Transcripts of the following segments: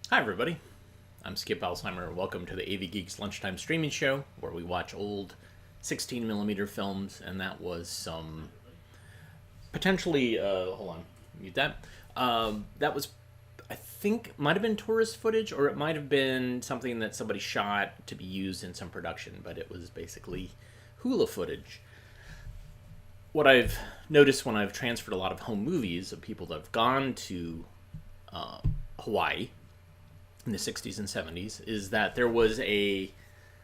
Hi, everybody. I'm Skip Alzheimer. Welcome to the AV Geeks Lunchtime streaming show where we watch old 16 millimeter films, and that was some potentially. Hold on, mute that. That was, I think, might have been tourist footage, or it might have been something that somebody shot to be used in some production, but it was basically hula footage. What I've noticed when I've transferred a lot of home movies of people that have gone to Hawaii in the 60s and 70s is that there was a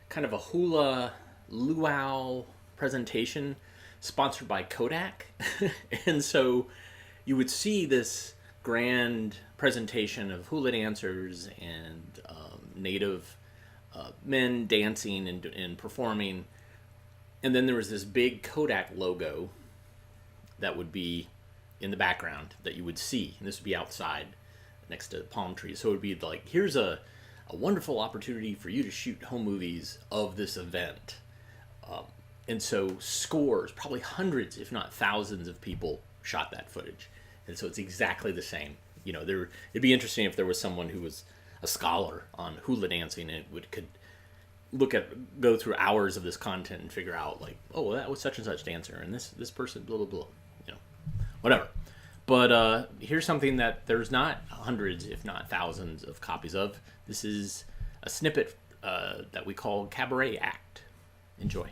kind of a hula luau presentation sponsored by Kodak. And so you would see this grand presentation of hula dancers and native men dancing and performing. And then there was this big Kodak logo that would be in the background that you would see. And this would be outside next to palm trees. So it would be like, here's a wonderful opportunity for you to shoot home movies of this event. And so scores, probably hundreds, if not thousands of people shot that footage. And so it's exactly the same. It'd be interesting if there was someone who was a scholar on hula dancing and could go through hours of this content and figure out like, oh, well, that was such and such dancer and this person, blah, blah, blah, whatever. But here's something that there's not hundreds, if not thousands, of copies of. This is a snippet that we call Cabaret Act. Enjoy.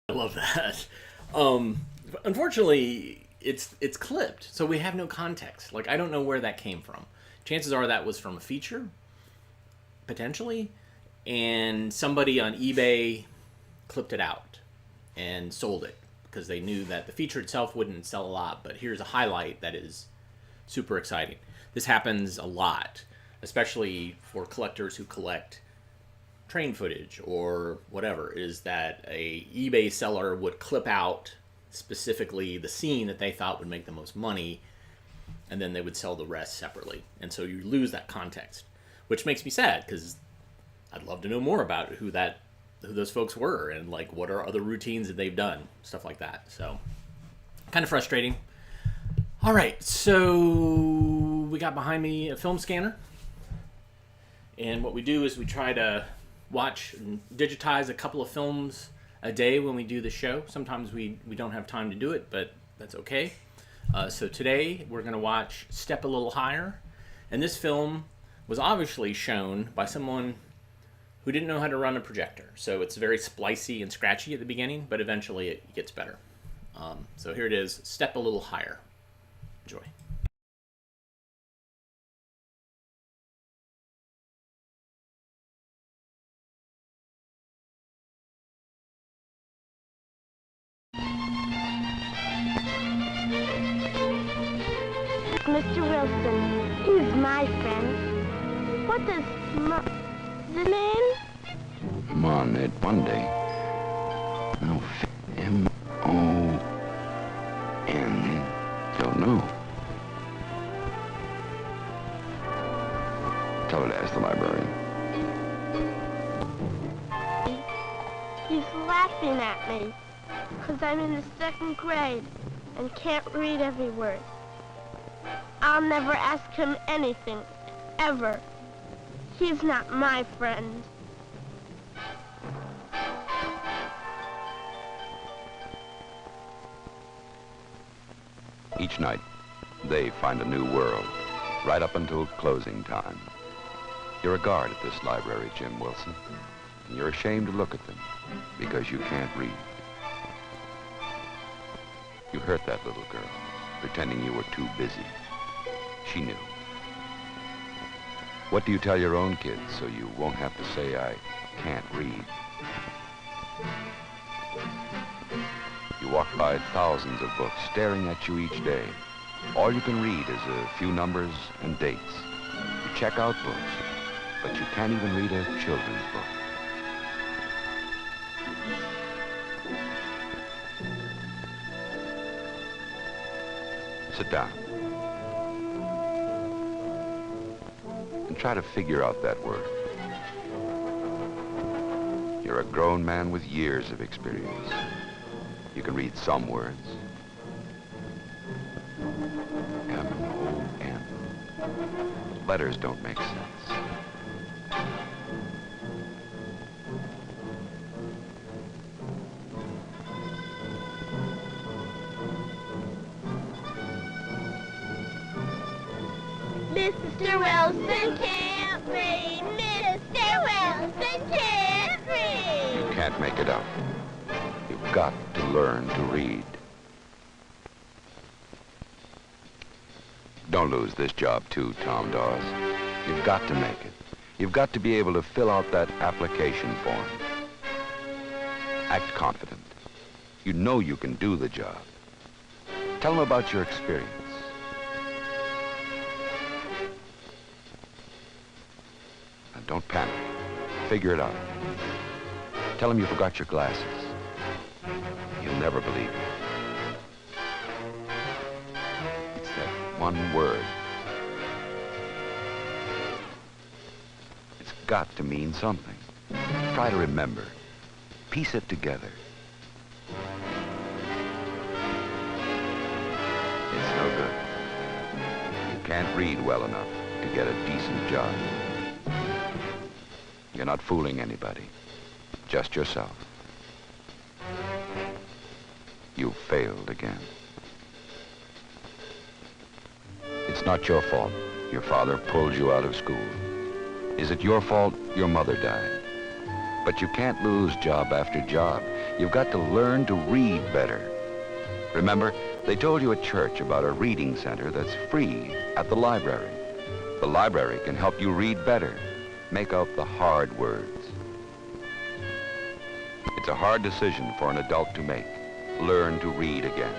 I love that. Unfortunately, it's clipped, so we have no context. Like, I don't know where that came from. Chances are that was from a feature, potentially, and somebody on eBay clipped it out and sold it because they knew that the feature itself wouldn't sell a lot. But here's a highlight that is super exciting. This happens a lot, especially for collectors who collect train footage or whatever, is that a eBay seller would clip out specifically the scene that they thought would make the most money, and then they would sell the rest separately. And so you lose that context, which makes me sad because I'd love to know more about who that who those folks were and like what are other routines that they've done, stuff like that. So kind of frustrating. All right, so we got behind me a film scanner, and what we do is we try to watch and digitize a couple of films a day when we do the show. Sometimes we don't have time to do it, but that's okay. So today we're going to watch Step a Little Higher, and this film was obviously shown by someone who didn't know how to run a projector. So it's very splicey and scratchy at the beginning, but eventually it gets better. So here it is, Step a Little Higher. Enjoy. Mr. Wilson, he's my friend. What does the name? It Monday. No, M-O-N. Don't know. Tell her to ask the librarian. He's laughing at me because I'm in the 2nd grade and can't read every word. I'll never ask him anything, ever. He's not my friend. Each night, they find a new world, right up until closing time. You're a guard at this library, Jim Wilson, and you're ashamed to look at them because you can't read. You hurt that little girl, pretending you were too busy. She knew. What do you tell your own kids so you won't have to say, I can't read? You walk by thousands of books staring at you each day. All you can read is a few numbers and dates. You check out books, but you can't even read a children's book. Sit down. And try to figure out that word. You're a grown man with years of experience. You can read some words. M-O-N. Letters don't make sense. Mr. Wilson can't read. Mr. Wilson can't read. You can't make it up. You've got to learn to read. Don't lose this job too, Tom Dawes. You've got to make it. You've got to be able to fill out that application form. Act confident. You know you can do the job. Tell them about your experience. Now, don't panic. Figure it out. Tell them you forgot your glasses. You'll never believe it. It's that one word. It's got to mean something. Try to remember. Piece it together. It's no good. You can't read well enough to get a decent job. You're not fooling anybody. Just yourself. You failed again. It's not your fault your father pulled you out of school. Is it your fault your mother died? But you can't lose job after job. You've got to learn to read better. Remember, they told you at church about a reading center that's free at the library. The library can help you read better, make out the hard words. It's a hard decision for an adult to make. Learn to read again.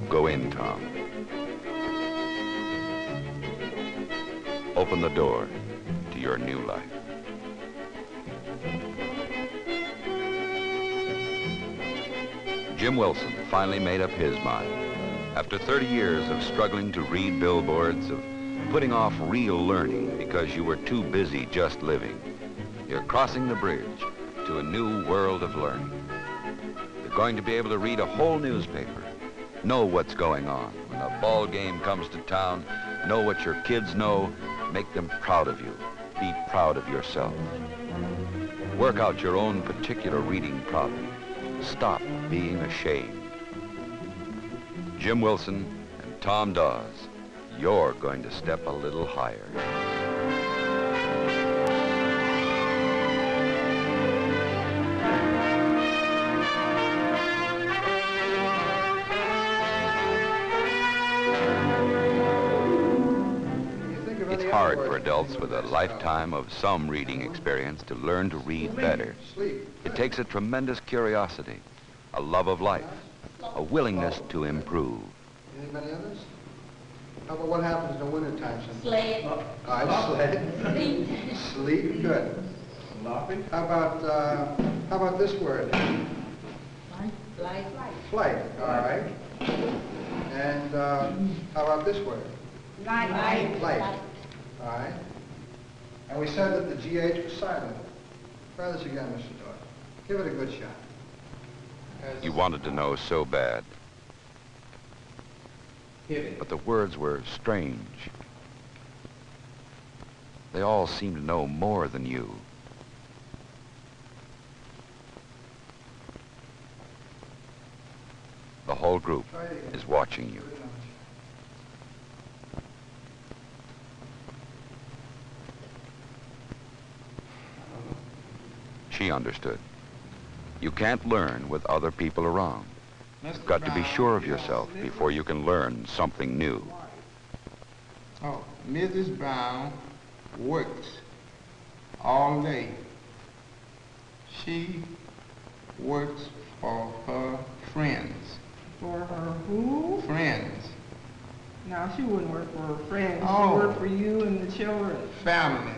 Go in, Tom. Open the door to your new life. Jim Wilson finally made up his mind. After 30 years of struggling to read billboards, of putting off real learning because you were too busy just living. You're crossing the bridge to a new world of learning. You're going to be able to read a whole newspaper, know what's going on. When a ball game comes to town, know what your kids know, make them proud of you. Be proud of yourself. Work out your own particular reading problem. Stop being ashamed. Jim Wilson and Tom Dawes, you're going to step a little higher. It's hard for adults with a lifetime of some reading experience to learn to read better. It takes a tremendous curiosity, a love of life, a willingness to improve. Anybody others? How about what happens in the wintertime? Sled. All right, sled. Sleep. Sleep, good. Laughing. How about this word? Flight. Flight, all right. And how about this word? Light. Light. All right. And we said that the GH was silent. Try this again, Mr. Dawes. Give it a good shot. You wanted to know so bad. But the words were strange. They all seemed to know more than you. The whole group is watching you. She understood. You can't learn with other people around. You've got to be sure of yourself before you can learn something new. Oh, Mrs. Brown works all day. She works for her friends. For her who? Friends. No, she wouldn't work for her friends. Oh. She worked for you and the children. Family.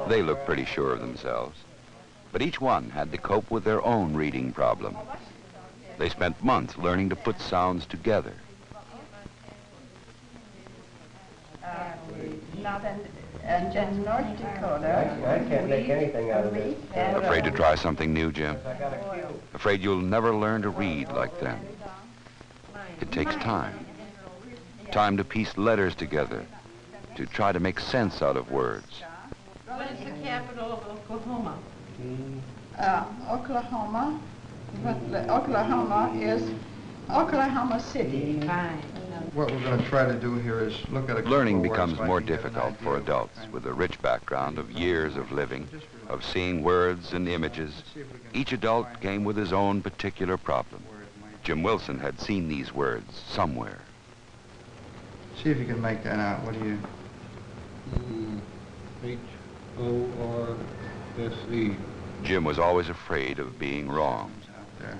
They looked pretty sure of themselves. But each one had to cope with their own reading problem. They spent months learning to put sounds together. In North Dakota. I can't make anything out of this. Afraid to try something new, Jim? Afraid you'll never learn to read like them? It takes time. Time to piece letters together, to try to make sense out of words. What is the capital of Oklahoma? Oklahoma. Oklahoma is Oklahoma City. Fine. What we're going to try to do here is look at a couple Learning of words becomes so I more can get an difficult idea for of what adults kind with a rich background of years of living, of seeing words and images. Each adult came with his own particular problem. Jim Wilson had seen these words somewhere. See if you can make that out. What do you... H-O-R-S-E. Jim was always afraid of being wrong. out there?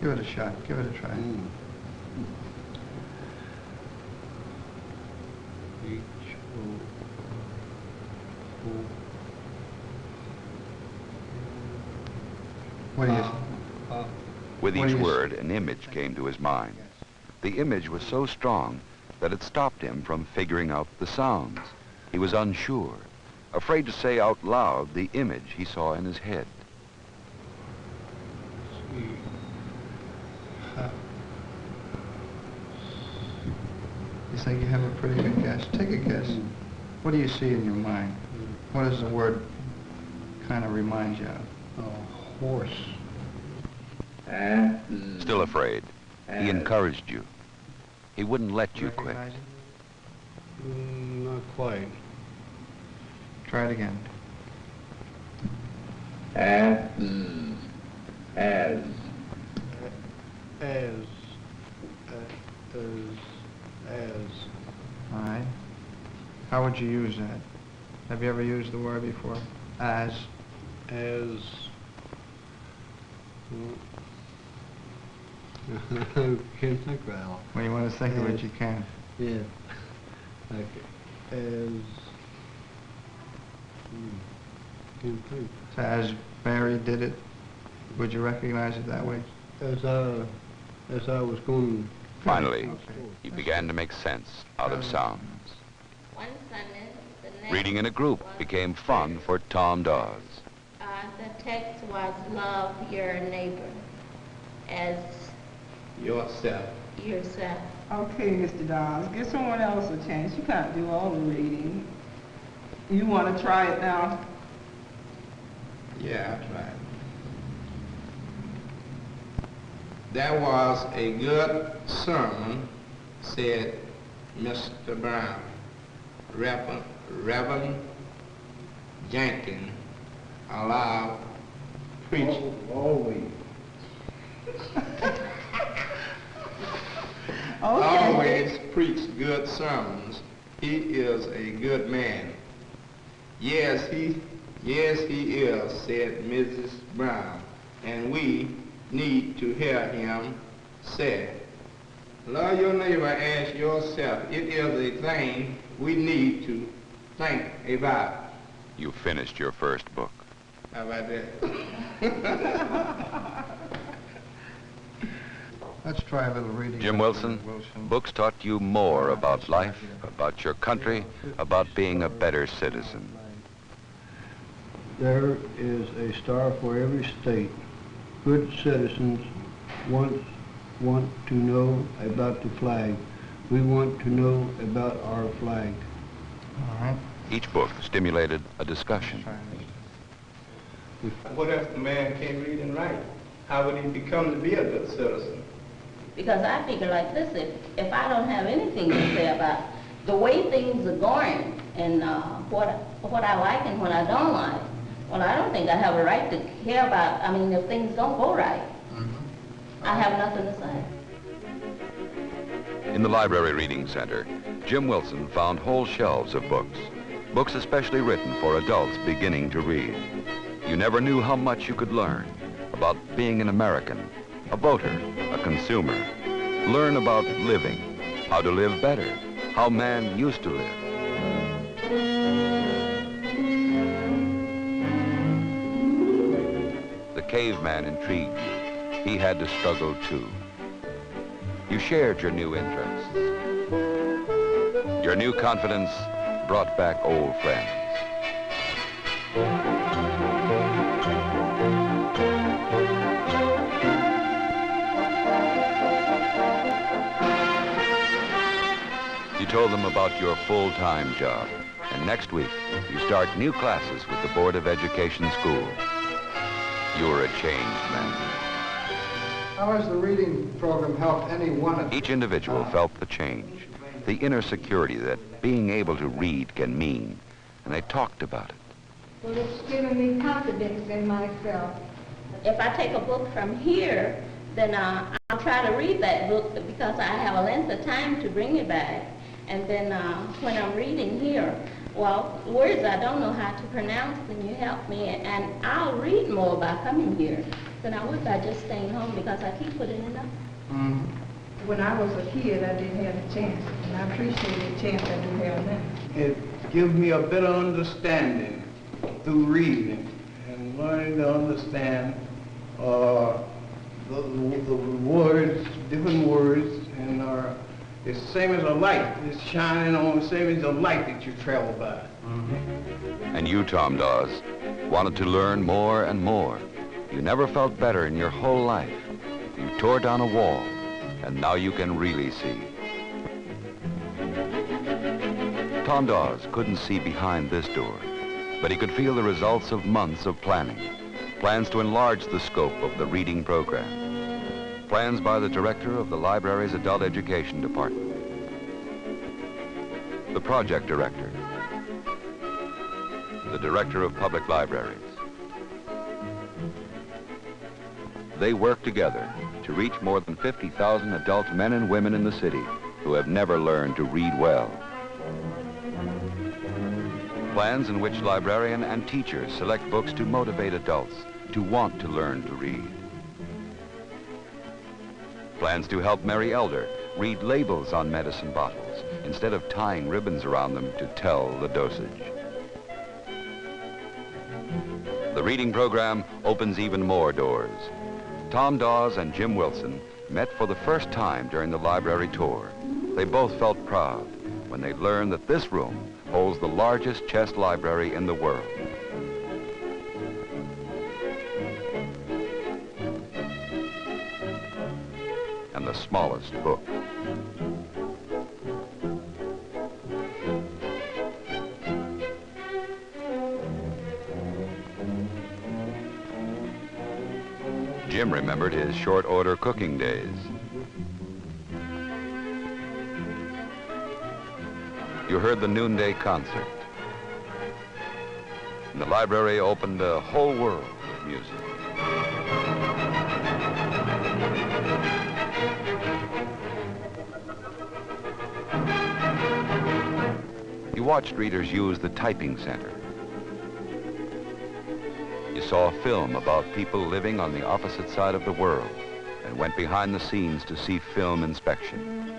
Give it a shot. Give it a try. What do you... With What do each you s- word, an image came to his mind. The image was so strong that it stopped him from figuring out the sounds. He was unsure, afraid to say out loud the image he saw in his head. You think you have a pretty good guess? Take a guess. What do you see in your mind? What does the word kind of remind you of? Horse. Still afraid, he encouraged you. He wouldn't let you quit. Recognize it? Not quite. Try it again. As. As. All right. How would you use that? Have you ever used the word before? As. As. I can't think right now. When you want to think of it, you can. Yeah. Like, as. Can't think. So as Mary did it, would you recognize it that way? As I was going. Finally, Okay. he began to make sense out of sounds. One Sunday, the next Reading in a group became fun for Tom Dawes. The text was love your neighbor as Yourself. yourself. Okay, Mr. Dawes, give someone else a chance. You can't do all the reading. You want to try it now? Yeah, I tried. That was a good sermon, said Mr. Brown. Reverend Jenkins allowed preach. Always. Always preach good sermons. He is a good man. Yes, he is, said Mrs. Brown, and we need to hear him say, love your neighbor as yourself. It is a thing we need to think about. You finished your first book. How about that? Let's try a little reading. Jim Wilson, books taught you more about life, about your country, about being a better citizen. There is a star for every state. Good citizens want to know about the flag. We want to know about our flag. All right. Each book stimulated a discussion. What if the man can't read and write? How would he become to be a good citizen? Because I figure like this, if I don't have anything to say about the way things are going and what I like and what I don't like, well, I don't think I have a right to care about, I mean, if things don't go right, I have nothing to say. In the Library Reading Center, Jim Wilson found whole shelves of books, books especially written for adults beginning to read. You never knew how much you could learn about being an American, a voter, a consumer. Learn about living, how to live better, how man used to live. The caveman intrigued you. He had to struggle too. You shared your new interests. Your new confidence brought back old friends. You told them about your full-time job, and next week you start new classes with the Board of Education school. You're a changed man. How has the reading program helped any one of you? Each individual felt the change, the inner security that being able to read can mean, and they talked about it. Well, it's given me confidence in myself. If I take a book from here, then I'll try to read that book because I have a length of time to bring it back. And then when I'm reading here, well, words I don't know how to pronounce, then you help me, and I'll read more by coming here than I would by just staying home because I keep putting it up. When I was a kid, I didn't have a chance, and I appreciate the chance I do have now. It gives me a better understanding through reading and learning to understand the words, different words, and it's the same as a light. It's shining on the same as a light that you travel by. And you, Tom Dawes, wanted to learn more and more. You never felt better in your whole life. You tore down a wall, and now you can really see. Tom Dawes couldn't see behind this door, but he could feel the results of months of planning. Plans to enlarge the scope of the reading program. Plans by the director of the library's adult education department. The project director. The director of public libraries. They work together to reach more than 50,000 adult men and women in the city who have never learned to read well. Plans in which librarian and teachers select books to motivate adults to want to learn to read. Plans to help Mary Elder read labels on medicine bottles instead of tying ribbons around them to tell the dosage. The reading program opens even more doors. Tom Dawes and Jim Wilson met for the first time during the library tour. They both felt proud when they learned that this room holds the largest chess library in the world. And the smallest book. Jim remembered his short order cooking days. You heard the noonday concert. And the library opened a whole world of music. You watched readers use the typing center. You saw a film about people living on the opposite side of the world and went behind the scenes to see film inspection.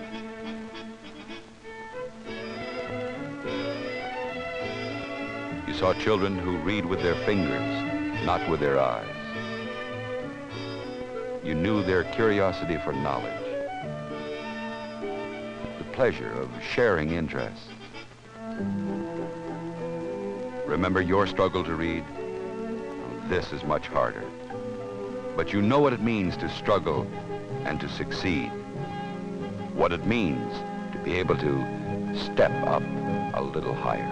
You saw children who read with their fingers, not with their eyes. You knew their curiosity for knowledge, the pleasure of sharing interests. Remember your struggle to read? This is much harder. But you know what it means to struggle and to succeed. What it means to be able to step up a little higher.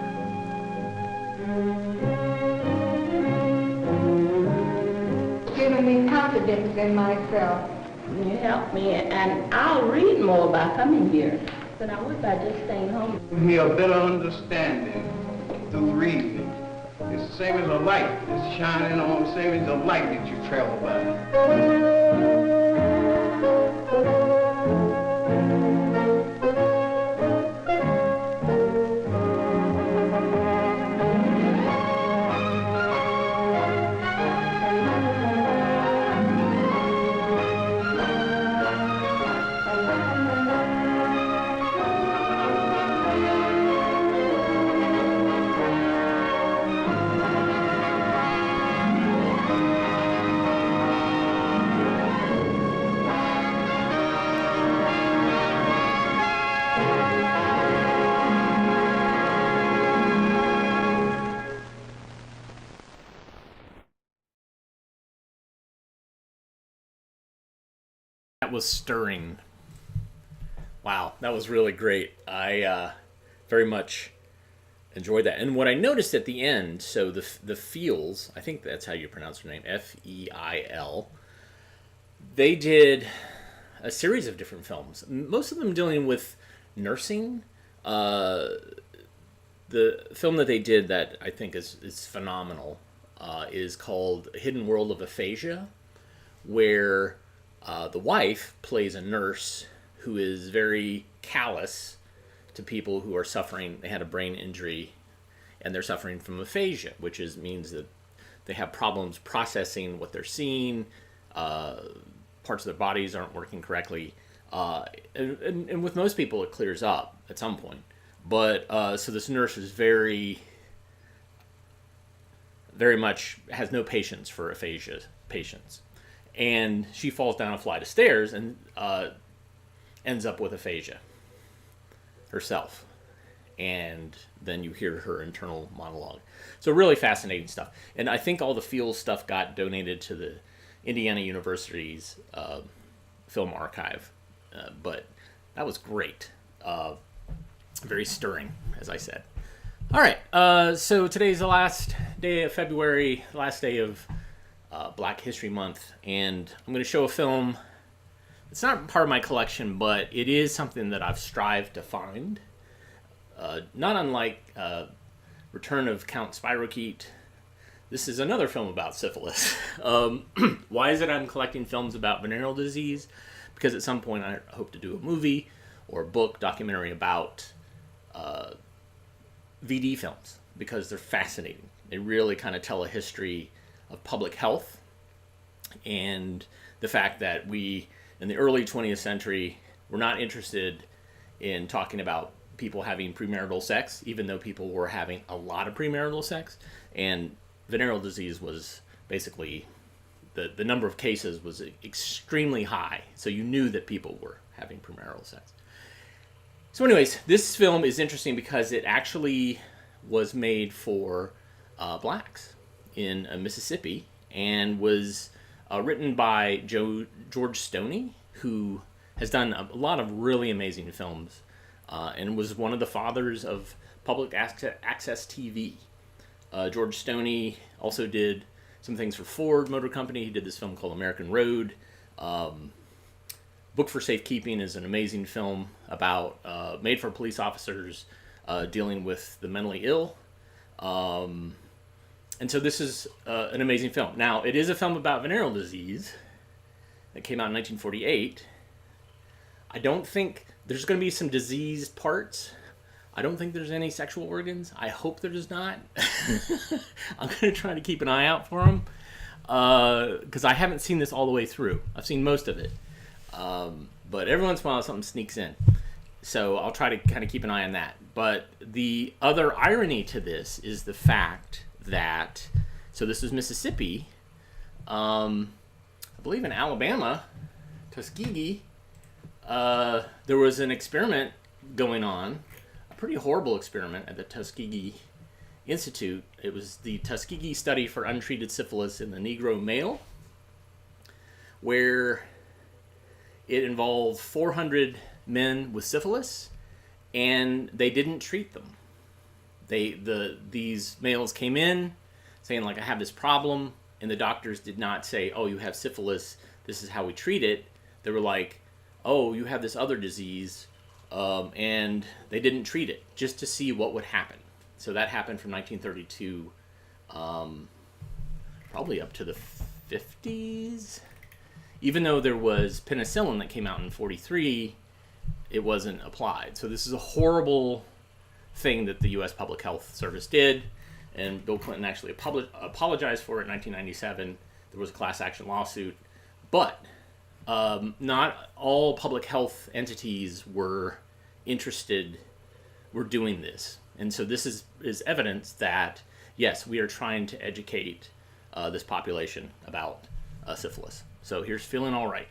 Giving me confidence in myself. You help me, and I'll read more by coming here than I would by just staying home. Give me a better understanding through reading. It's the same as a light. It's shining on the same as a light that you travel by. That was stirring. Wow, that was really great. I very much enjoyed that. And what I noticed at the end, so the Feels, I think that's how you pronounce her name, F-E-I-L, they did a series of different films, most of them dealing with nursing. The film that they did that I think is phenomenal is called Hidden World of Aphasia, where the wife plays a nurse who is very callous to people who are suffering. They had a brain injury, and they're suffering from aphasia, which means that they have problems processing what they're seeing. Parts of their bodies aren't working correctly. And with most people, it clears up at some point. But so this nurse is very much has no patience for aphasia patients. And she falls down a flight of stairs and ends up with aphasia herself. And then you hear her internal monologue. So really fascinating stuff. And I think all the Feels stuff got donated to the Indiana University's film archive. But that was great. Very stirring, as I said. All right. So today's the last day of February, last day of Black History Month, and I'm going to show a film. It's not part of my collection, but it is something that I've strived to find. Not unlike Return of Count Spirochete, this is another film about syphilis. Why is it I'm collecting films about venereal disease? Because at some point I hope to do a movie or a book documentary about VD films, because they're fascinating. They really kind of tell a history of public health and the fact that we, in the early 20th century, were not interested in talking about people having premarital sex, even though people were having a lot of premarital sex. And venereal disease was basically the number of cases was extremely high, so you knew that people were having premarital sex. So anyways, this film is interesting because it actually was made for blacks in Mississippi, and was written by George Stoney, who has done a lot of really amazing films, and was one of the fathers of public access TV. George Stoney also did some things for Ford Motor Company. He did this film called American Road. Book for Safekeeping is an amazing film about made for police officers dealing with the mentally ill. And so this is an amazing film. Now, it is a film about venereal disease that came out in 1948. I don't think there's going to be some diseased parts. I don't think there's any sexual organs. I hope there is not. I'm going to try to keep an eye out for them, because I haven't seen this all the way through. I've seen most of it. But every once in a while something sneaks in. So I'll try to kind of keep an eye on that. But the other irony to this is the fact that, so this is Mississippi, I believe in Alabama, Tuskegee, there was an experiment going on, a pretty horrible experiment at the Tuskegee Institute. It was the Tuskegee Study for Untreated Syphilis in the Negro Male, where it involved 400 men with syphilis, and they didn't treat them. These males came in saying, like, I have this problem, and the doctors did not say, oh, you have syphilis, this is how we treat it. They were like, oh, you have this other disease, and they didn't treat it, just to see what would happen. So that happened from 1932, probably up to the 50s. Even though there was penicillin that came out in 43, it wasn't applied. So this is a horrible thing that the U.S. Public Health Service did, and Bill Clinton actually apologized for it in 1997. There was a class action lawsuit, but not all public health entities were doing this. And so this is evidence that, yes, we are trying to educate this population about syphilis. So here's Feeling All Right.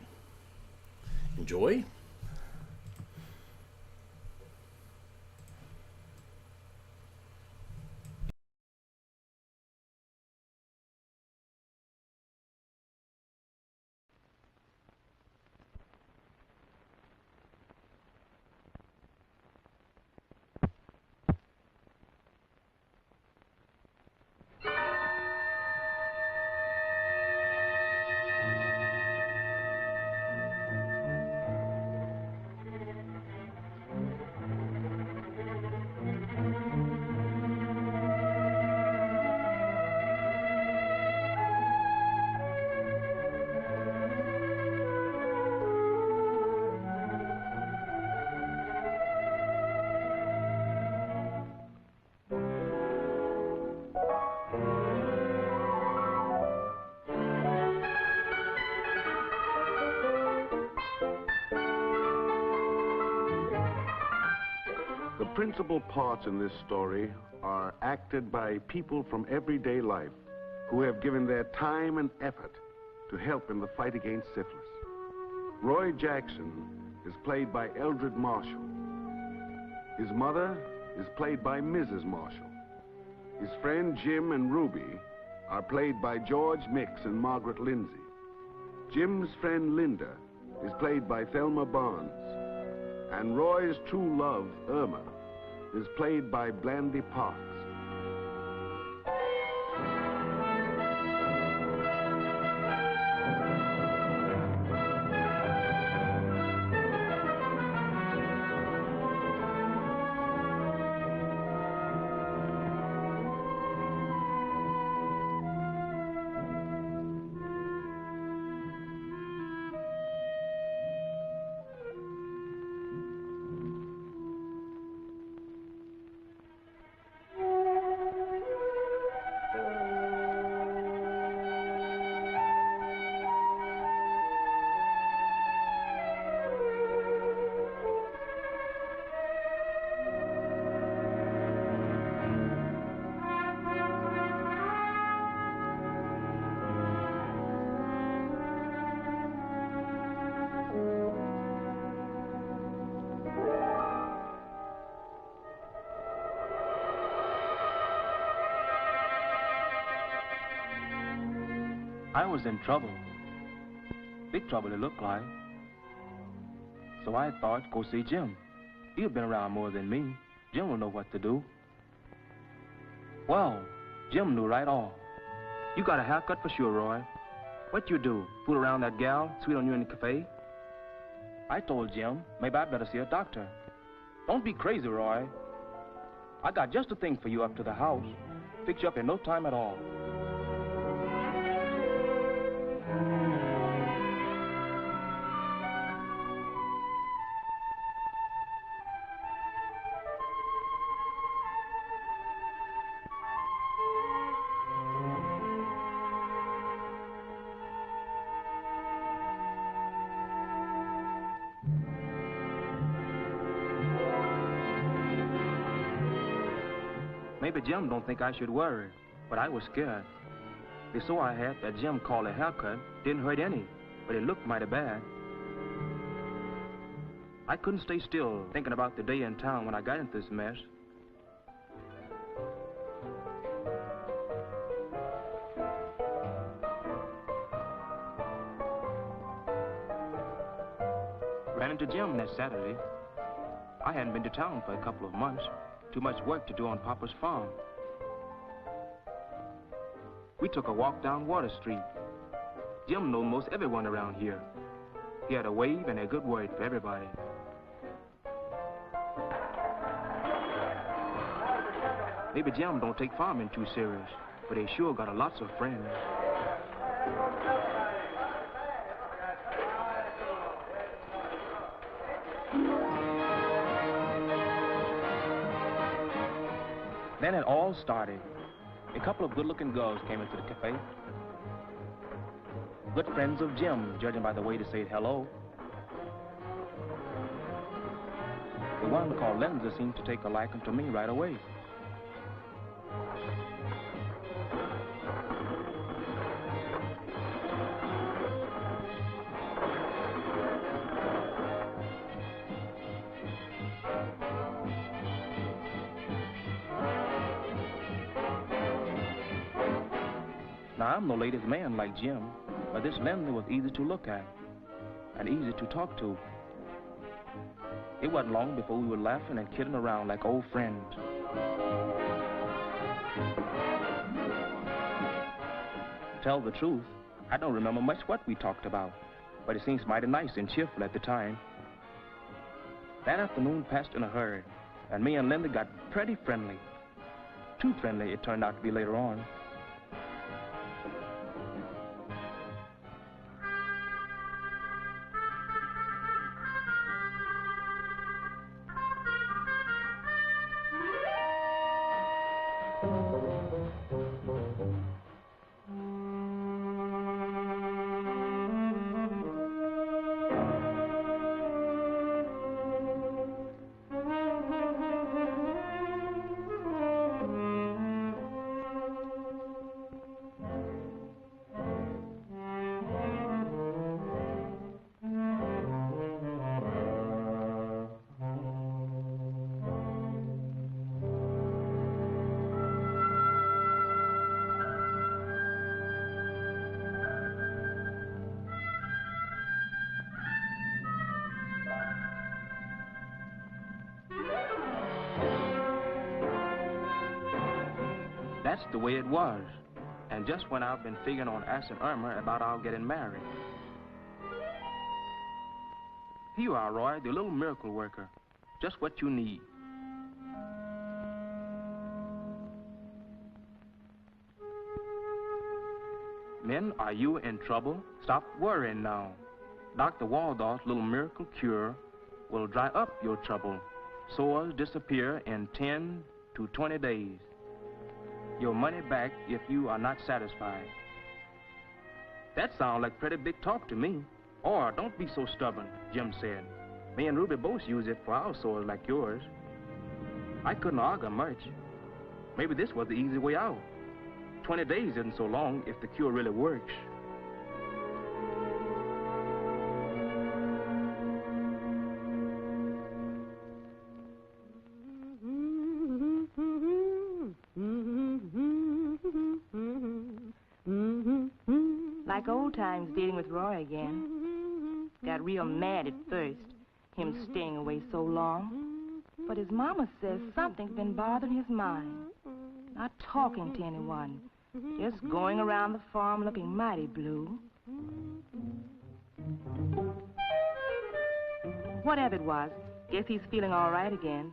Enjoy. The principal parts in this story are acted by people from everyday life who have given their time and effort to help in the fight against syphilis. Roy Jackson is played by Eldred Marshall. His mother is played by Mrs. Marshall. His friend Jim and Ruby are played by George Mix and Margaret Lindsay. Jim's friend Linda is played by Thelma Barnes. And Roy's true love, Irma, is played by Blandy Parks. I was in trouble. Big trouble it looked like. So I thought, go see Jim. He'd been around more than me. Jim will know what to do. Well, Jim knew right off. You got a haircut for sure, Roy. What you do? Fool around that gal, sweet on you in the cafe? I told Jim, maybe I better see a doctor. Don't be crazy, Roy. I got just the thing for you up to the house. Fix you up in no time at all. Maybe Jim don't think I should worry, but I was scared. The sore I had that Jim called a haircut didn't hurt any, but it looked mighty bad. I couldn't stay still thinking about the day in town when I got into this mess. Ran into Jim that Saturday. I hadn't been to town for a couple of months. Too much work to do on Papa's farm. We took a walk down Water Street. Jim knows most everyone around here. He had a wave and a good word for everybody. Maybe Jim don't take farming too serious, but he sure got a lots of friends. Then it all started. A couple of good-looking girls came into the cafe. Good friends of Jim, judging by the way they said hello. The one called Linda seemed to take a liking to me right away. Now, I'm no ladies' man like Jim, but this Linda was easy to look at and easy to talk to. It wasn't long before we were laughing and kidding around like old friends. To tell the truth, I don't remember much what we talked about, but it seems mighty nice and cheerful at the time. That afternoon passed in a hurry, and me and Linda got pretty friendly. Too friendly, it turned out to be later on. That's the way it was. And just when I've been figuring on asking Irma about our getting married. Here you are, Roy, the little miracle worker. Just what you need. Men, are you in trouble? Stop worrying now. Dr. Waldorf's little miracle cure will dry up your trouble. Sores disappear in 10 to 20 days. Your money back if you are not satisfied. That sounds like pretty big talk to me. Or, don't be so stubborn, Jim said. Me and Ruby both use it for our sores like yours. I couldn't argue much. Maybe this was the easy way out. 20 days isn't so long if the cure really works. like old times dating with Roy again. Got real mad at first, him staying away so long. But his mama says something's been bothering his mind. Not talking to anyone, just going around the farm looking mighty blue. Whatever it was, guess he's feeling all right again.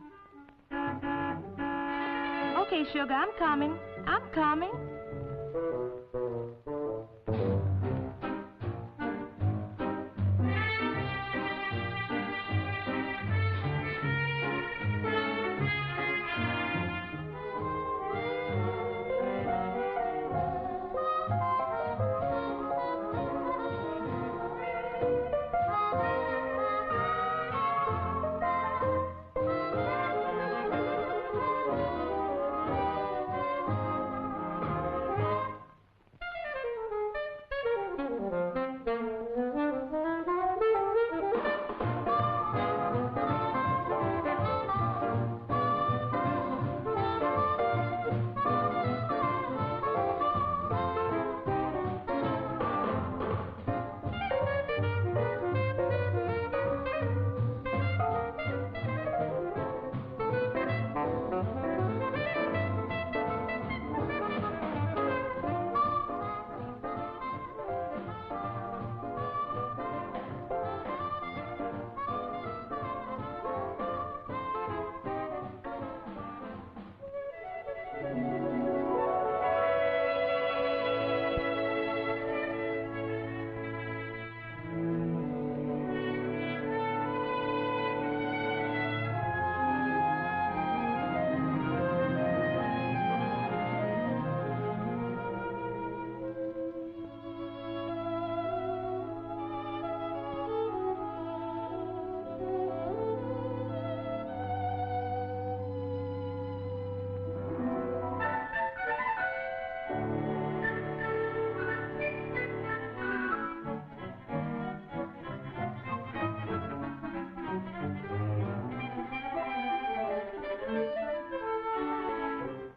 Okay, sugar, I'm coming. I'm coming.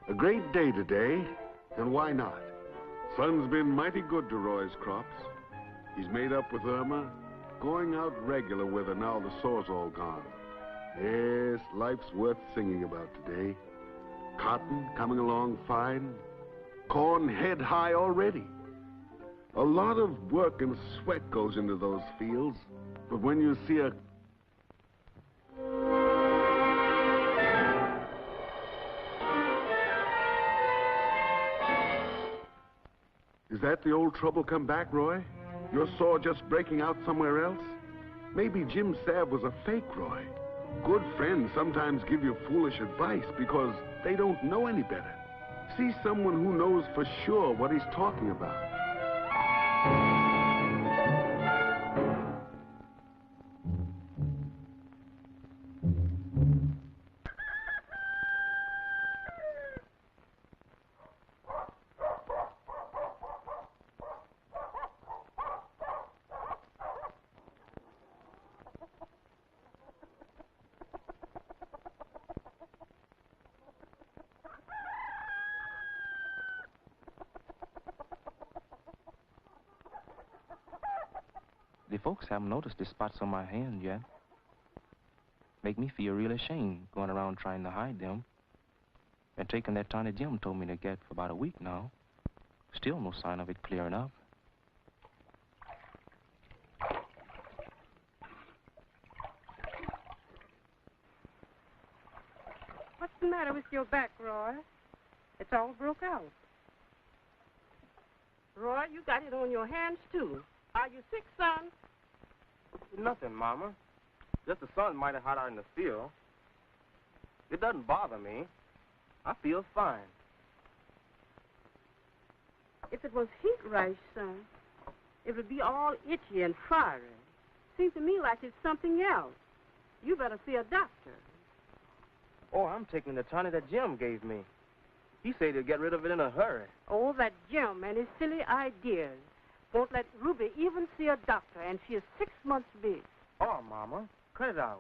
A great day today, and why not? Sun's been mighty good to Roy's crops. He's made up with Irma, going out regular with her now the sore's all gone. Yes, life's worth singing about today. Cotton coming along fine. Corn head high already. A lot of work and sweat goes into those fields, but when you see a Is that the old trouble come back, Roy? Your sore just breaking out somewhere else? Maybe Jim Sav was a fake, Roy. Good friends sometimes give you foolish advice because they don't know any better. See someone who knows for sure what he's talking about. The folks haven't noticed the spots on my hand yet. Make me feel real ashamed going around trying to hide them. Been taking that tonic Jim told me to get for about a week now. Still no sign of it clearing up. What's the matter with your back, Roy? It's all broke out. Roy, you got it on your hands, too. Are you sick, son? Nothing, Mama. Just the sun's mighty hot out in the field. It doesn't bother me. I feel fine. If it was heat rash, son, it would be all itchy and fiery. Seems to me like it's something else. You better see a doctor. Oh, I'm taking the tonic that Jim gave me. He said he'd get rid of it in a hurry. Oh, that Jim and his silly ideas. Won't let Ruby even see a doctor, and she is 6 months big. Oh, Mama, cut it out.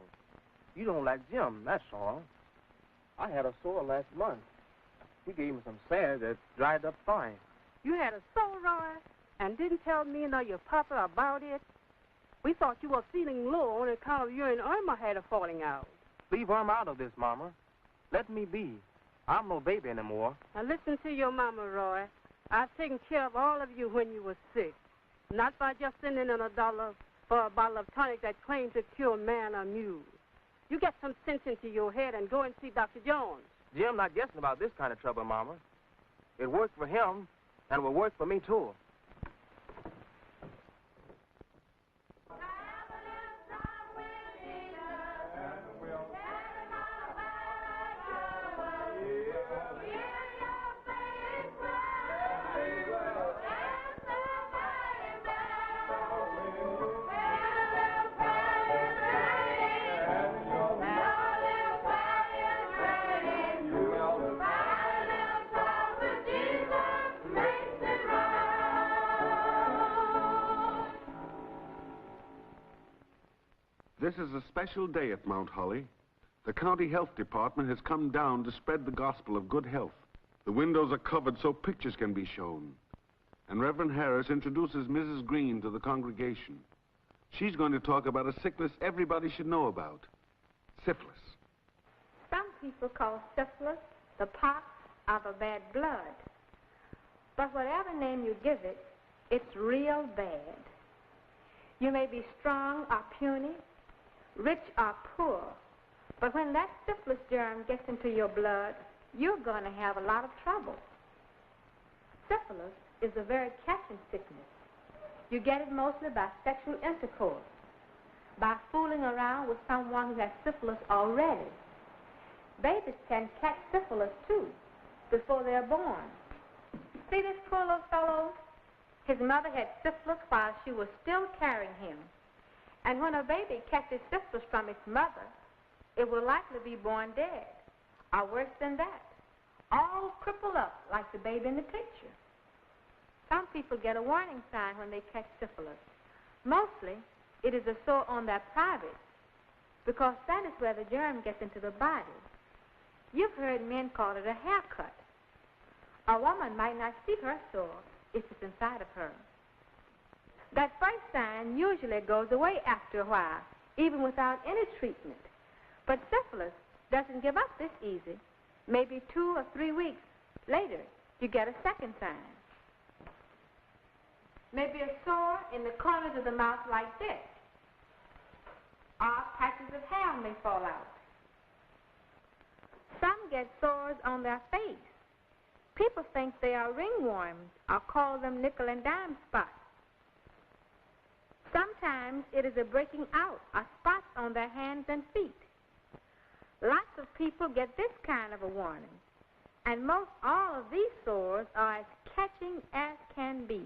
You don't like Jim, that's all. I had a sore last month. He gave me some sand that dried up fine. You had a sore, Roy? and didn't tell me nor your papa about it. We thought you were feeling low on account of you and Irma had a falling out. Leave Irma out of this, Mama. Let me be. I'm no baby anymore. Now listen to your mama, Roy. I've taken care of all of you when you were sick. Not by just sending in $1 for a bottle of tonic that claimed to cure man or mule. You get some sense into your head and go and see Dr. Jones. Jim not guessing about this kind of trouble, Mama. It worked for him, and it will work for me, too. This is a special day at Mount Holly. The county health department has come down to spread the gospel of good health. The windows are covered so pictures can be shown. And Reverend Harris introduces Mrs. Green to the congregation. She's going to talk about a sickness everybody should know about, syphilis. Some people call syphilis the pox of a bad blood. But whatever name you give it, it's real bad. You may be strong or puny, rich or poor, but when that syphilis germ gets into your blood, you're going to have a lot of trouble. Syphilis is a very catching sickness. You get it mostly by sexual intercourse, by fooling around with someone who has syphilis already. Babies can catch syphilis, too, before they're born. See this poor little fellow? His mother had syphilis while she was still carrying him. And when a baby catches syphilis from its mother, it will likely be born dead, or worse than that, all crippled up like the baby in the picture. Some people get a warning sign when they catch syphilis. Mostly, it is a sore on their private, because that is where the germ gets into the body. You've heard men call it a haircut. A woman might not see her sore if it's inside of her. That first sign usually goes away after a while, even without any treatment. But syphilis doesn't give up this easy. Maybe 2 or 3 weeks later, you get a second sign. Maybe a sore in the corners of the mouth like this. Or patches of hair may fall out. Some get sores on their face. People think they are ringworms or call them nickel and dime spots. Sometimes it is a breaking out or spots on their hands and feet. Lots of people get this kind of a warning, and most all of these sores are as catching as can be.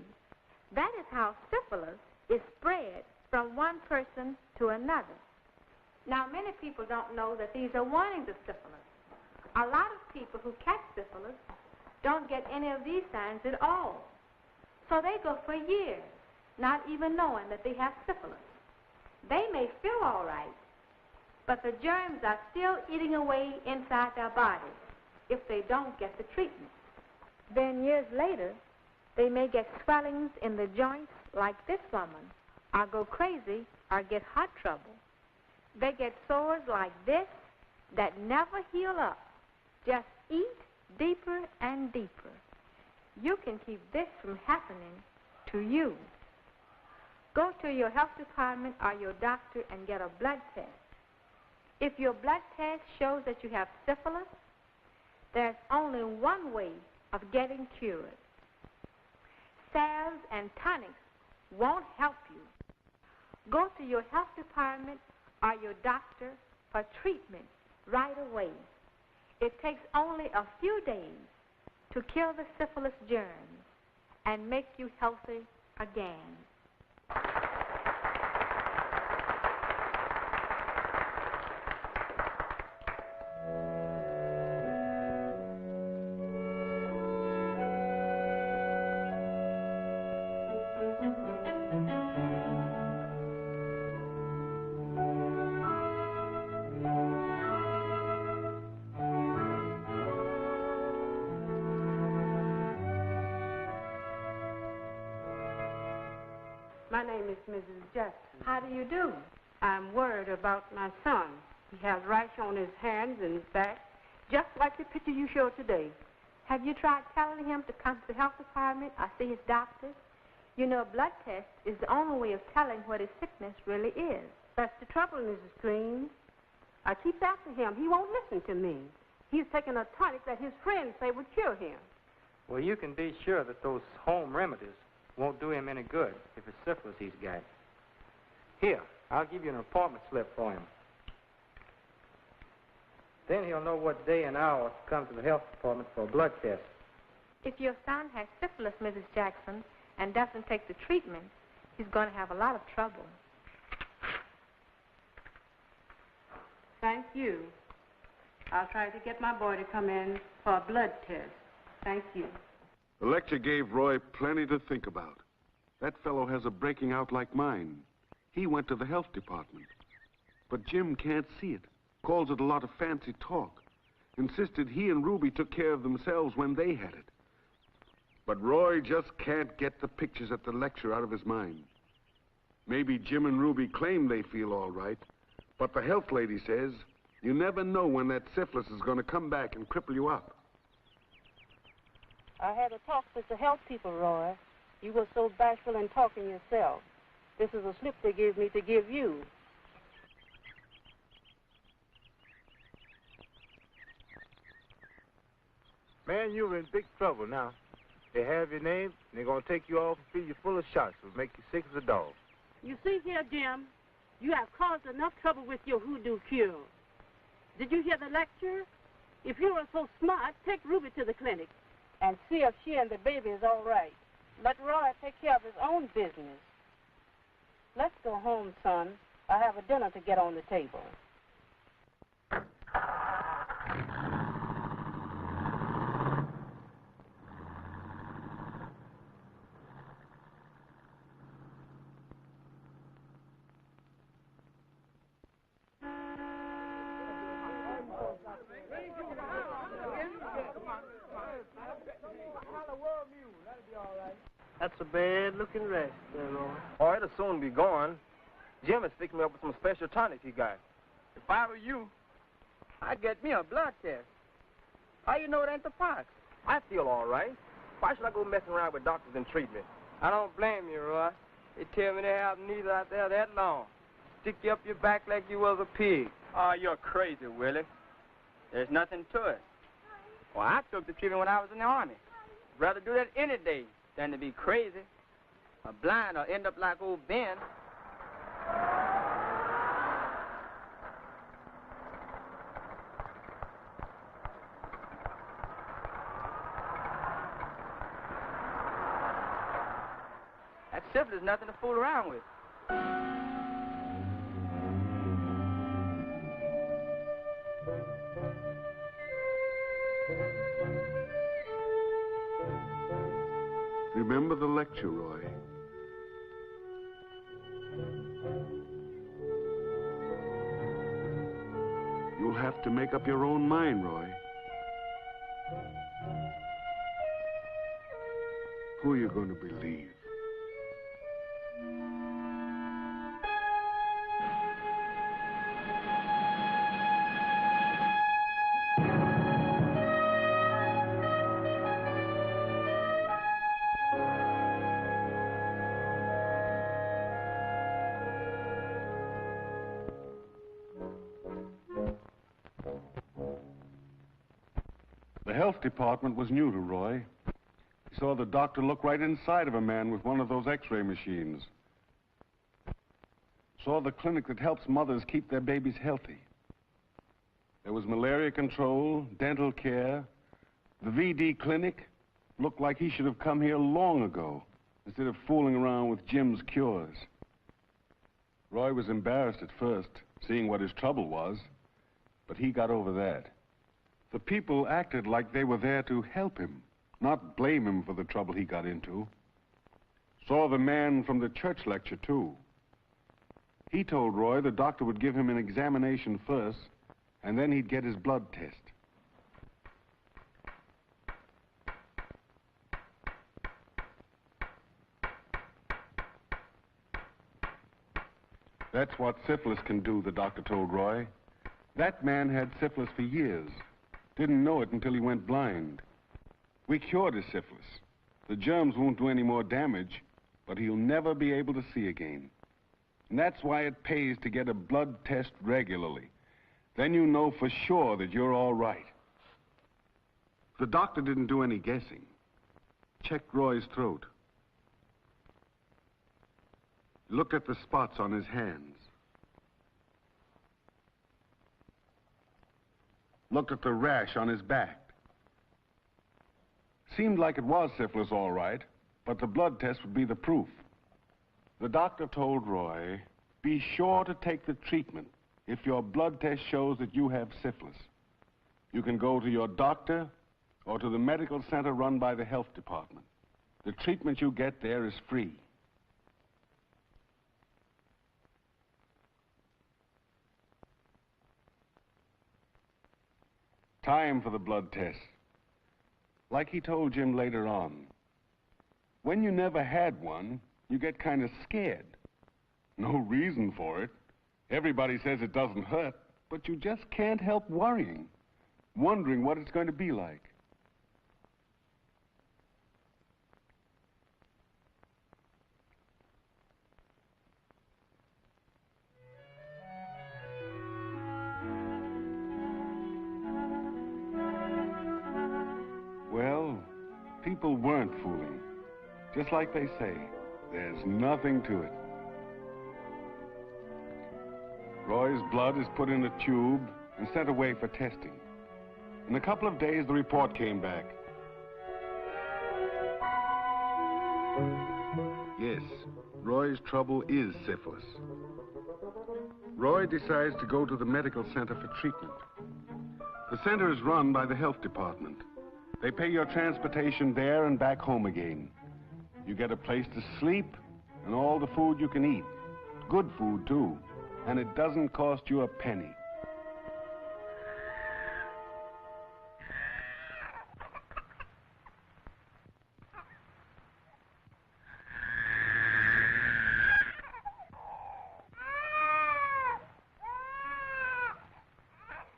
That is how syphilis is spread from one person to another. Now, many people don't know that these are warnings of syphilis. A lot of people who catch syphilis don't get any of these signs at all. So they go for years, not even knowing that they have syphilis. They may feel all right, but the germs are still eating away inside their bodies if they don't get the treatment. Then years later, they may get swellings in the joints like this woman, or go crazy, or get heart trouble. They get sores like this that never heal up, just eat deeper and deeper. You can keep this from happening to you. Go to your health department or your doctor and get a blood test. If your blood test shows that you have syphilis, there's only one way of getting cured. Salves and tonics won't help you. Go to your health department or your doctor for treatment right away. It takes only a few days to kill the syphilis germs and make you healthy again. My name is Mrs. Jackson. How do you do? I'm worried about my son. He has rash on his hands and his back, just like the picture you showed today. Have you tried telling him to come to the health department or see his doctor? You know, a blood test is the only way of telling what his sickness really is. That's the trouble, Mrs. Green. I keep asking him. He won't listen to me. He's taking a tonic that his friends say would cure him. Well, you can be sure that those home remedies won't do him any good if it's syphilis he's got. Here, I'll give you an appointment slip for him. Then he'll know what day and hour to come to the health department for a blood test. If your son has syphilis, Mrs. Jackson, and doesn't take the treatment, he's going to have a lot of trouble. Thank you. I'll try to get my boy to come in for a blood test. Thank you. The lecture gave Roy plenty to think about. That fellow has a breaking out like mine. He went to the health department. But Jim can't see it. Calls it a lot of fancy talk. Insisted he and Ruby took care of themselves when they had it. But Roy just can't get the pictures at the lecture out of his mind. Maybe Jim and Ruby claim they feel all right, but the health lady says you never know when that syphilis is going to come back and cripple you up. I had a talk with the health people, Roy. You were so bashful in talking yourself. This is a slip they gave me to give you. Man, you're in big trouble now. They have your name, and they're going to take you off and feed you full of shots that make you sick as a dog. You see here, Jim, you have caused enough trouble with your hoodoo cure. Did you hear the lecture? If you were so smart, take Ruby to the clinic and see if she and the baby is all right. Let Roy take care of his own business. Let's go home, son. I have a dinner to get on the table. That's a bad-looking rest, you know. Oh, it'll soon be gone. Jim is fixing me up with some special tonic he got. If I were you, I'd get me a blood test. How you know it ain't the pox? I feel all right. Why should I go messing around with doctors and treatment? I don't blame you, Roy. They tell me they haven't needed out there that long. Stick you up your back like you was a pig. Oh, you're crazy, Willie. There's nothing to it. Well, I took the treatment when I was in the Army. Rather do that any day than to be crazy or blind or end up like old Ben. That syphilis is nothing to fool around with. Remember the lecture, Roy. You'll have to make up your own mind, Roy. Who are you going to believe? The health department was new to Roy. He saw the doctor look right inside of a man with one of those x-ray machines. Saw the clinic that helps mothers keep their babies healthy. There was malaria control, dental care. The VD clinic looked like he should have come here long ago instead of fooling around with Jim's cures. Roy was embarrassed at first, seeing what his trouble was, but he got over that. The people acted like they were there to help him, not blame him for the trouble he got into. Saw the man from the church lecture, too. He told Roy the doctor would give him an examination first, and then he'd get his blood test. That's what syphilis can do, the doctor told Roy. That man had syphilis for years. Didn't know it until he went blind. We cured his syphilis. The germs won't do any more damage, but he'll never be able to see again. And that's why it pays to get a blood test regularly. Then you know for sure that you're all right. The doctor didn't do any guessing. Checked Roy's throat. Looked at the spots on his hands. Looked at the rash on his back. Seemed like it was syphilis all right, but the blood test would be the proof. The doctor told Roy, be sure to take the treatment if your blood test shows that you have syphilis. You can go to your doctor or to the medical center run by the health department. The treatment you get there is free. Time for the blood test. Like he told Jim later on, when you never had one, you get kind of scared. No reason for it. Everybody says it doesn't hurt, but you just can't help worrying, wondering what it's going to be like. Well, people weren't fooling. Just like they say, there's nothing to it. Roy's blood is put in a tube and sent away for testing. In a couple of days, the report came back. Yes, Roy's trouble is syphilis. Roy decides to go to the medical center for treatment. The center is run by the health department. They pay your transportation there and back home again. You get a place to sleep and all the food you can eat. Good food, too. And it doesn't cost you a penny.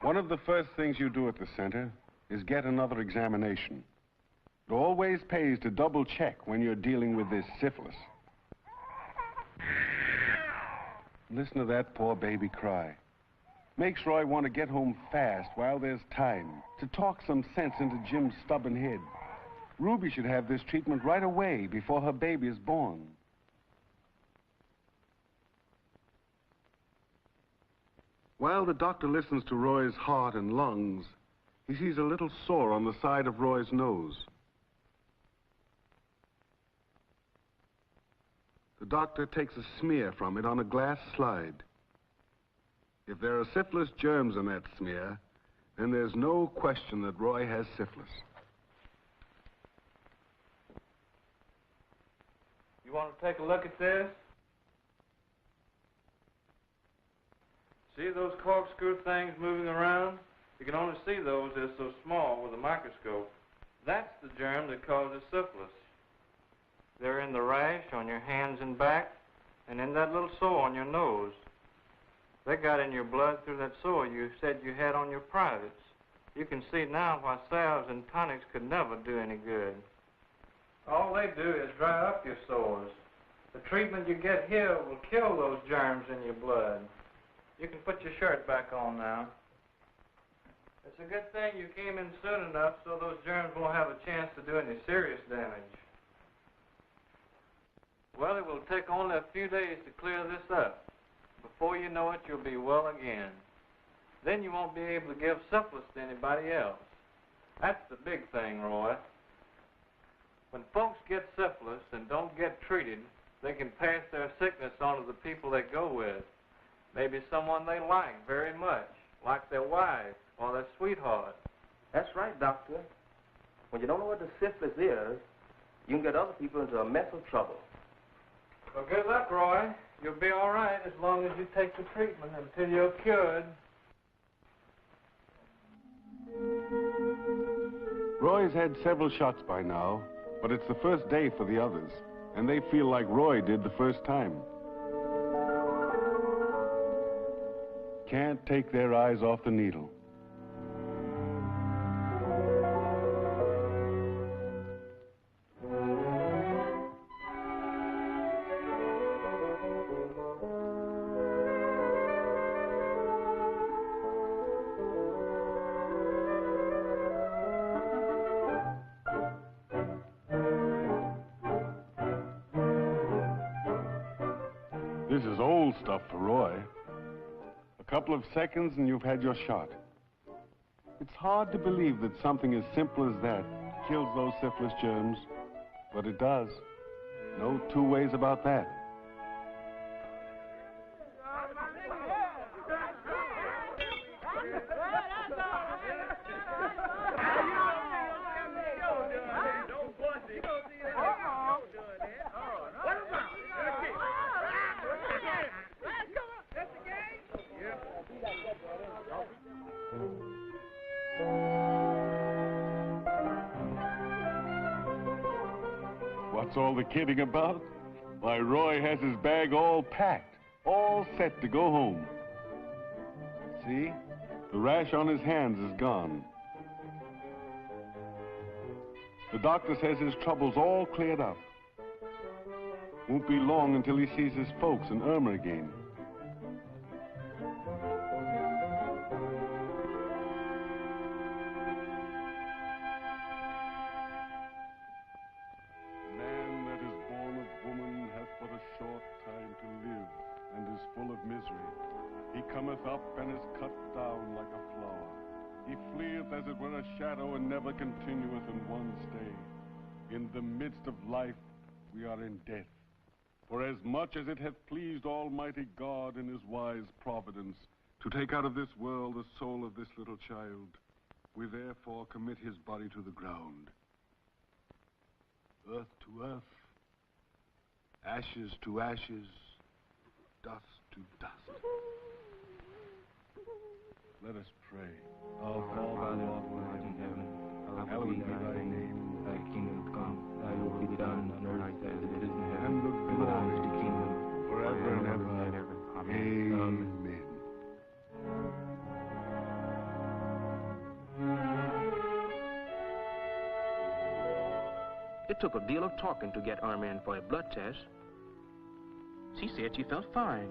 One of the first things you do at the center is get another examination. It always pays to double check when you're dealing with this syphilis. Listen to that poor baby cry. Makes Roy want to get home fast while there's time to talk some sense into Jim's stubborn head. Ruby should have this treatment right away before her baby is born. While the doctor listens to Roy's heart and lungs, he sees a little sore on the side of Roy's nose. The doctor takes a smear from it on a glass slide. If there are syphilis germs in that smear, then there's no question that Roy has syphilis. You want to take a look at this? See those corkscrew things moving around? You can only see those, they're so small with a microscope. That's the germ that causes syphilis. They're in the rash on your hands and back, and in that little sore on your nose. They got in your blood through that sore you said you had on your privates. You can see now why salves and tonics could never do any good. All they do is dry up your sores. The treatment you get here will kill those germs in your blood. You can put your shirt back on now. It's a good thing you came in soon enough so those germs won't have a chance to do any serious damage. Well, it will take only a few days to clear this up. Before you know it, you'll be well again. Then you won't be able to give syphilis to anybody else. That's the big thing, Roy. When folks get syphilis and don't get treated, they can pass their sickness on to the people they go with. Maybe someone they like very much, like their wife or their sweetheart. That's right, Doctor. When you don't know what the syphilis is, you can get other people into a mess of trouble. Well, good luck, Roy. You'll be all right as long as you take the treatment until you're cured. Roy's had several shots by now, but it's the first day for the others, and they feel like Roy did the first time. can't take their eyes off the needle. This is old stuff for Roy. A couple of seconds and you've had your shot. It's hard to believe that something as simple as that kills those syphilis germs, but it does. No two ways about that. What's all the kidding about? Why, Roy has his bag all packed, all set to go home. See? The rash on his hands is gone. The doctor says his trouble's all cleared up. Won't be long until he sees his folks and Irma again. Man that is born of woman hath but a short time to live, and is full of misery. He cometh up and is cut down like a flower. He fleeth as it were a shadow, and never continueth in one stay. In the midst of life we are in death. For as much as it hath pleased Almighty God in his wise providence to take out of this world the soul of this little child, we therefore commit his body to the ground. Earth to earth, ashes to ashes, dust to dust. Let us pray. Our Father, who art in heaven, hallowed be thy name. Thy kingdom come, thy will be done on earth as it is in heaven. And the Give us the kingdom, forever and ever. Amen. It took a deal of talking to get Irma in for a blood test. She said she felt fine.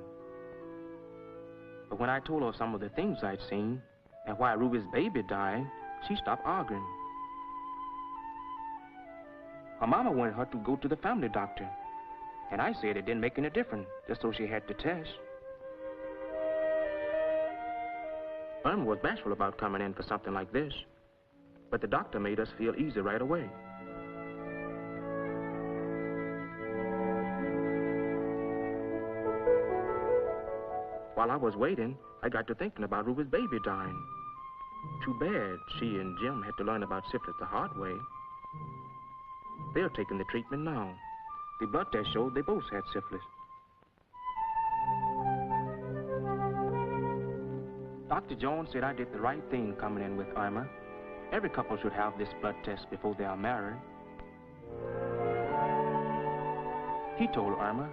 But when I told her some of the things I'd seen and why Ruby's baby died, she stopped arguing. Her mama wanted her to go to the family doctor, and I said it didn't make any difference, just so she had the test. Irma was bashful about coming in for something like this, but the doctor made us feel easy right away. While I was waiting, I got to thinking about Ruby's baby dying. Too bad she and Jim had to learn about syphilis the hard way. They're taking the treatment now. The blood test showed they both had syphilis. Dr. Jones said I did the right thing coming in with Irma. Every couple should have this blood test before they are married. He told Irma,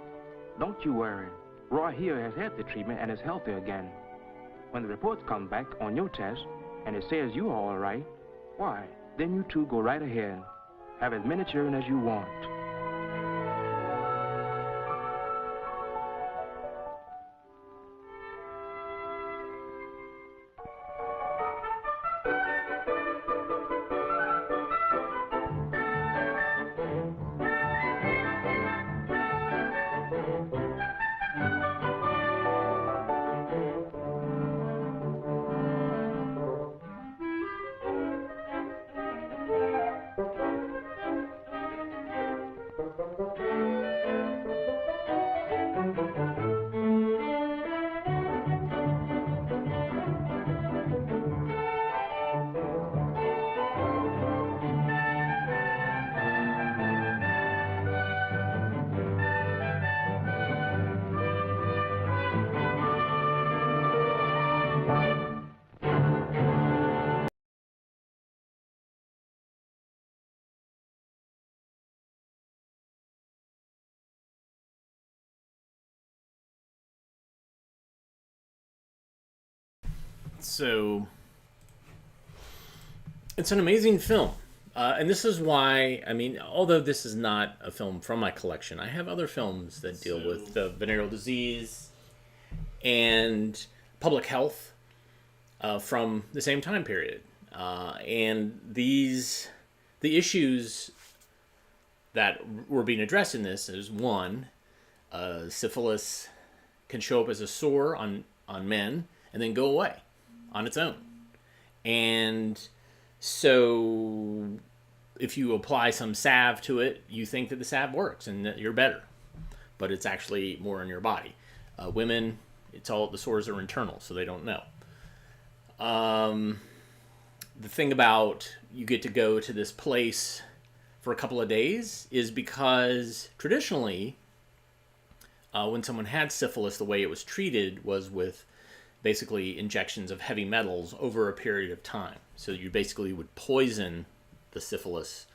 "Don't you worry. Roy here has had the treatment and is healthy again. When the reports come back on your test and it says you are all right, why, then you two go right ahead. Have as many children as you want." So it's an amazing film. And this is why, I mean, although this is not a film from my collection, I have other films that deal with venereal disease and public health from the same time period. And the issues that were being addressed in this is, one, syphilis can show up as a sore on men and then go away on its own. And so if you apply some salve to it, you think that the salve works and that you're better, but it's actually more in your body. Women, the sores are internal, so they don't know. The thing about you get to go to this place for a couple of days is because traditionally, when someone had syphilis, the way it was treated was with basically injections of heavy metals over a period of time. So you basically would poison the syphilis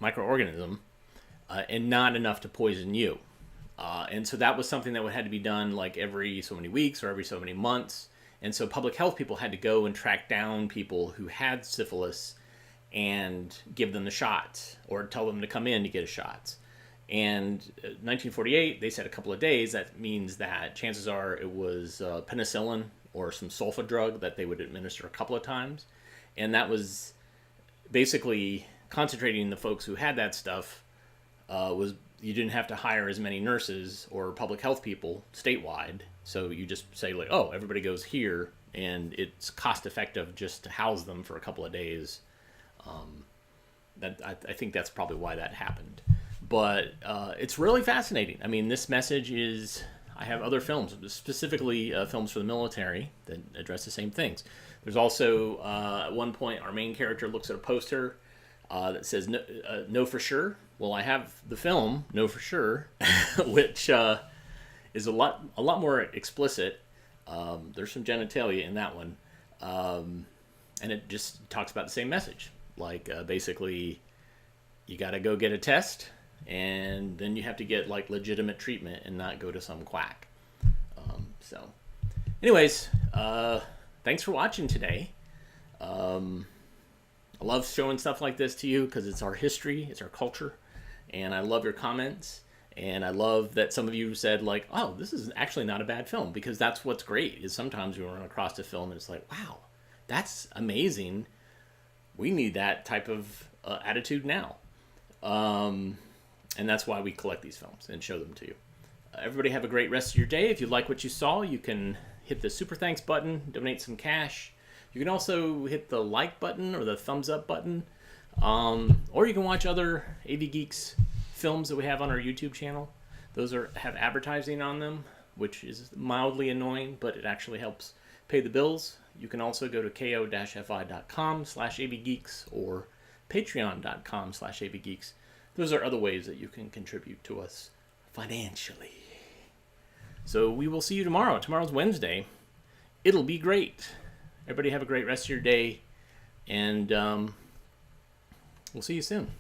microorganism and not enough to poison you. And so that was something that had to be done like every so many weeks or every so many months. And so public health people had to go and track down people who had syphilis and give them the shots or tell them to come in to get a shot. And 1948, they said a couple of days. That means that chances are it was penicillin or some sulfa drug that they would administer a couple of times. And that was basically concentrating the folks who had that stuff. You didn't have to hire as many nurses or public health people statewide. So you just say, like, oh, everybody goes here, and it's cost effective just to house them for a couple of days. I think that's probably why that happened. But it's really fascinating. I mean, this message is... I have other films, specifically films for the military, that address the same things. There's also, at one point, our main character looks at a poster that says, "Know for sure." Well, I have the film, "Know for Sure," which is a lot more explicit. There's some genitalia in that one. And it just talks about the same message. Like, basically, you got to go get a test, and then you have to get like legitimate treatment and not go to some quack. So anyways, thanks for watching today. I love showing stuff like this to you because it's our history, it's our culture, and I love your comments. And I love that some of you said, like, oh, this is actually not a bad film, because that's what's great, is sometimes we run across a film and it's like, wow, that's amazing. We need that type of attitude now. And that's why we collect these films and show them to you. Everybody have a great rest of your day. If you like what you saw, you can hit the super thanks button, donate some cash. You can also hit the like button or the thumbs up button. Or you can watch other AV Geeks films that we have on our YouTube channel. Those have advertising on them, which is mildly annoying, but it actually helps pay the bills. You can also go to ko-fi.com/avgeeks or patreon.com/avgeeks. Those are other ways that you can contribute to us financially. So we will see you tomorrow. Tomorrow's Wednesday. It'll be great. Everybody have a great rest of your day, and we'll see you soon.